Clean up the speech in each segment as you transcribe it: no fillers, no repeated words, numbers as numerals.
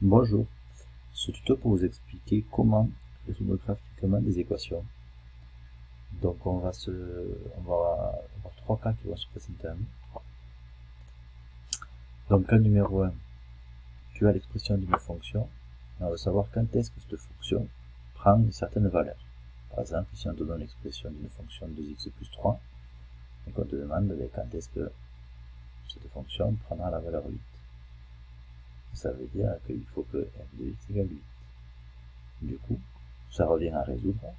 Bonjour, ce tuto pour vous expliquer comment résoudre graphiquement des équations. Donc on va avoir trois cas qui vont se présenter à nous. Donc cas numéro 1, tu as l'expression d'une fonction, et on veut savoir quand est-ce que cette fonction prend une certaine valeur. Par exemple, si on te donne l'expression d'une fonction de 2x plus 3, et qu'on te demande quand est-ce que cette fonction prendra la valeur 8. Ça veut dire qu'il faut que f de x égale 8. Du coup, ça revient à résoudre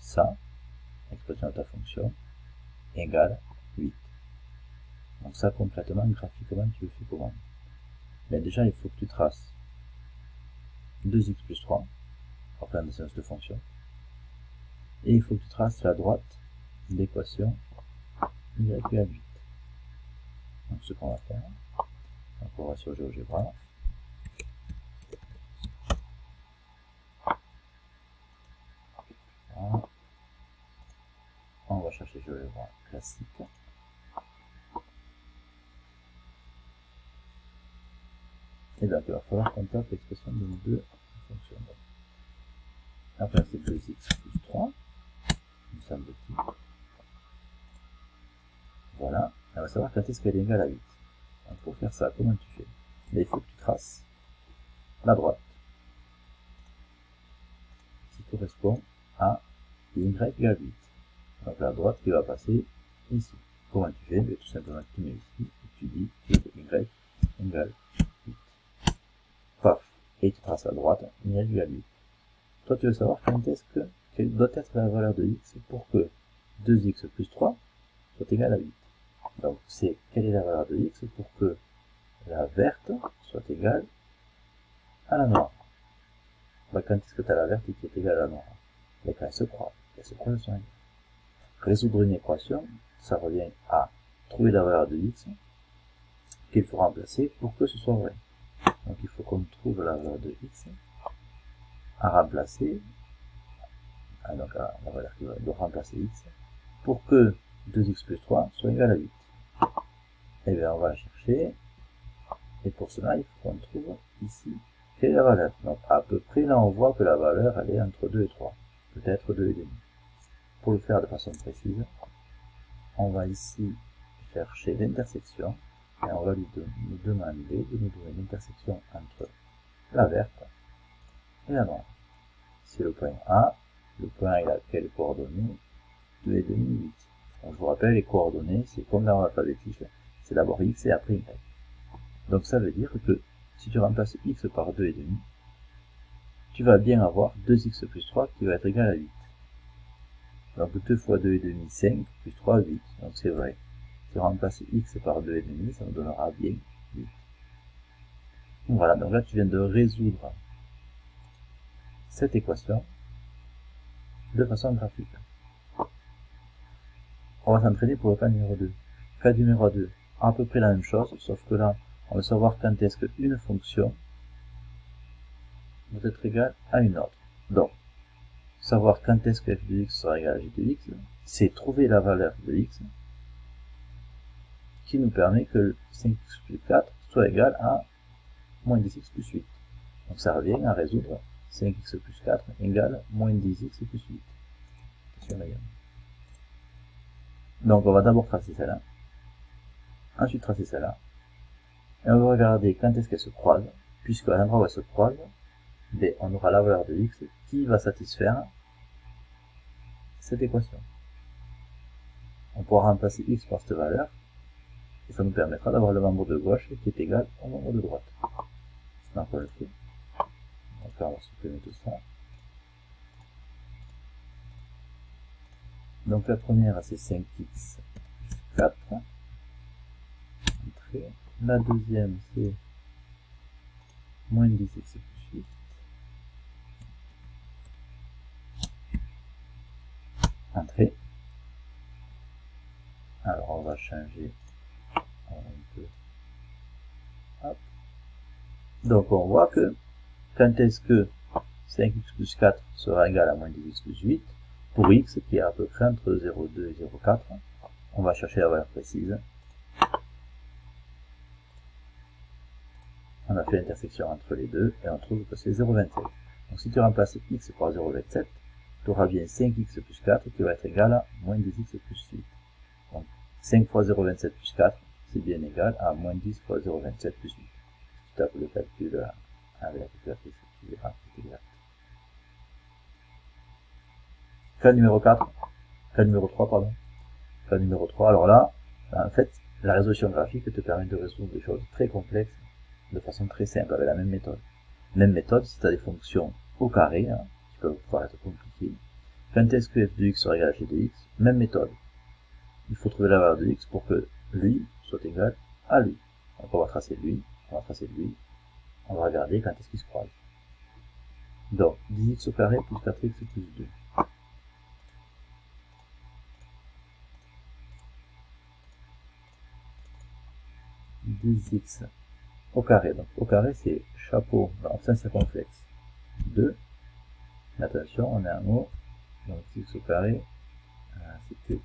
ça, l'expression de ta fonction, égale 8. Donc ça, concrètement, graphiquement, tu le fais comment? Mais déjà, il faut que tu traces 2x plus 3, représentation de cette fonction, et il faut que tu traces la droite de l'équation y égale 8. Donc ce qu'on va faire, donc on va sur GeoGebra, on va chercher GeoGebra classique, et donc il va falloir qu'on tape l'expression de nos deux fonctions. Après c'est 2x plus 3, nous semble-t-il. Voilà, on va savoir quand est-ce qu'elle est égale à 8. Donc pour faire ça, comment tu fais? Mais il faut que tu traces la droite qui correspond à y égale 8. Donc la droite qui va passer ici. Comment tu fais? Tout simplement tu mets ici et tu dis que y égale 8. Paf. Et tu traces à droite y égale 8. Toi tu veux savoir quand est-ce que quelle doit être la valeur de x pour que 2x plus 3 soit égal à 8. Donc c'est quelle est la valeur de x pour que la verte soit égale à la noire. Bah, quand est-ce que tu as la verte qui est égale à la noire? Mais quand elles se croisent, elles sont égales. Résoudre une équation, ça revient à trouver la valeur de x qu'il faut remplacer pour que ce soit vrai. Donc il faut qu'on trouve la valeur de x à remplacer, donc la valeur qui doit remplacer x, pour que 2x plus 3 soit égal à 8. Et bien on va la chercher, et pour cela il faut qu'on trouve ici quelle est la valeur. Donc à peu près là on voit que la valeur elle est entre 2 et 3, peut-être 2,5. Pour le faire de façon précise, on va ici chercher l'intersection, et on va nous demander de nous donner l'intersection entre la verte et la noire. C'est le point A, le point A il a quelles coordonnées? 2,5, 8. Donc je vous rappelle, les coordonnées, c'est comme dans l'alphabétique, c'est d'abord x et après y. Donc ça veut dire que si tu remplaces x par 2,5, tu vas bien avoir 2x plus 3 qui va être égal à 8. Donc 2 fois 2,5, 5, plus 3, 8. Donc c'est vrai. Si on remplace x par 2,5, ça nous donnera bien 8. Voilà, donc là tu viens de résoudre cette équation de façon graphique. On va s'entraîner pour le cas numéro 2. Cas numéro 2, à peu près la même chose, sauf que là, on veut savoir quand est-ce qu'une fonction doit être égale à une autre. Donc, savoir quand est-ce que f de x sera égal à g de x, c'est trouver la valeur de x qui nous permet que 5x plus 4 soit égal à moins 10x plus 8. Donc ça revient à résoudre 5x plus 4 égale moins 10x plus 8. Donc on va d'abord tracer celle-là, ensuite tracer celle-là, et on va regarder quand est-ce qu'elles se croisent, puisque à l'endroit où elles se croisent, on aura la valeur de x qui va satisfaire cette équation. On pourra remplacer x par cette valeur, et ça nous permettra d'avoir le membre de gauche qui est égal au membre de droite. Donc on le fait. Donc là on va supprimer tout ça. Donc la première c'est 5x plus 4. Entrée. La deuxième c'est moins 10x plus 8. Entrée. Alors on va changer un peu. Hop. Donc on voit que quand est-ce que 5x plus 4 sera égal à moins 10x plus 8, pour x qui est à peu près entre 0,2 et 0,4, on va chercher la valeur précise. On a fait l'intersection entre les deux et on trouve que c'est 0,27. Donc si tu remplaces x par 0,27, tu auras bien 5x plus 4 qui va être égal à moins 10x plus 8. Donc 5 fois 0,27 plus 4, c'est bien égal à moins 10 fois 0,27 plus 8. Si tu tapes le calcul avec la calculatrice, tu verras que c'est exact. Cas numéro 4, cas numéro 3, pardon. Cas numéro 3, alors là, en fait, la résolution graphique te permet de résoudre des choses très complexes de façon très simple avec la même méthode. Même méthode, si tu as des fonctions au carré, hein, qui peuvent pouvoir être compliquées. Quand est-ce que f de x sera égal à g de x? Même méthode. Il faut trouver la valeur de x pour que lui soit égal à lui. Donc on va tracer lui, on va tracer lui, on va regarder quand est-ce qu'ils se croisent. Donc 10x au carré plus 4x plus 2. x au carré. Donc au carré c'est chapeau dans un circonflexe 2. Mais attention, on est en haut. Donc x au carré, c'était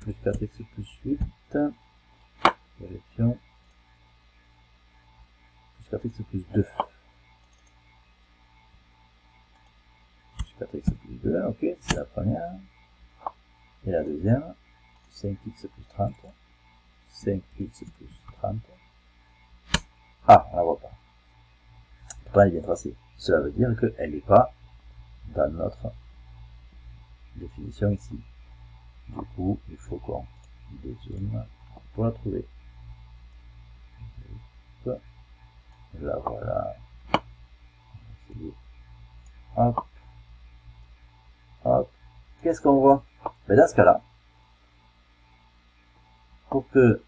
plus 4x plus 8. Vérifions. Plus 4x plus 2. Plus 4x plus 2, ok, c'est la première. Et la deuxième, 5x plus 30. 5x plus 30. Ah, on la voit pas. Pourtant, elle est bien tracée. Cela veut dire qu'elle n'est pas dans notre définition ici. Du coup, il faut qu'on dézoome pour la trouver. La voilà. Hop. Hop. Qu'est-ce qu'on voit? Ben dans ce cas-là, pour que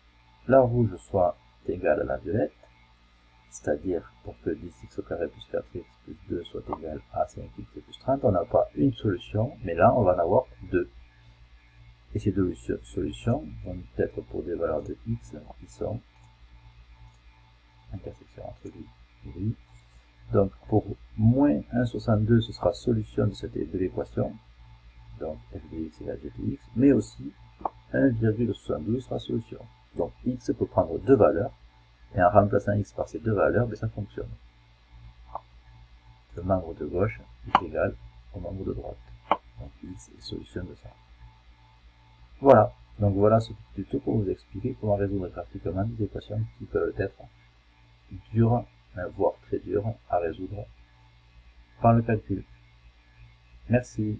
la rouge soit égale à la violette, c'est-à-dire pour que 10x au carré plus 4x plus 2 soit égal à 5x plus 30, on n'a pas une solution, mais là on va en avoir deux. Et ces deux solutions vont être pour des valeurs de x qui sont intersection entre lui et lui. Donc pour moins 1,62 ce sera solution de l'équation, donc f de x égale g de x, mais aussi 1,72 sera solution. Donc x peut prendre deux valeurs, et en remplaçant x par ces deux valeurs, ben, ça fonctionne. Le membre de gauche est égal au membre de droite. Donc x est solution de ça. Voilà. Donc voilà ce petit tuto pour vous expliquer comment résoudre graphiquement des équations qui peuvent être dures, voire très dures à résoudre par le calcul. Merci.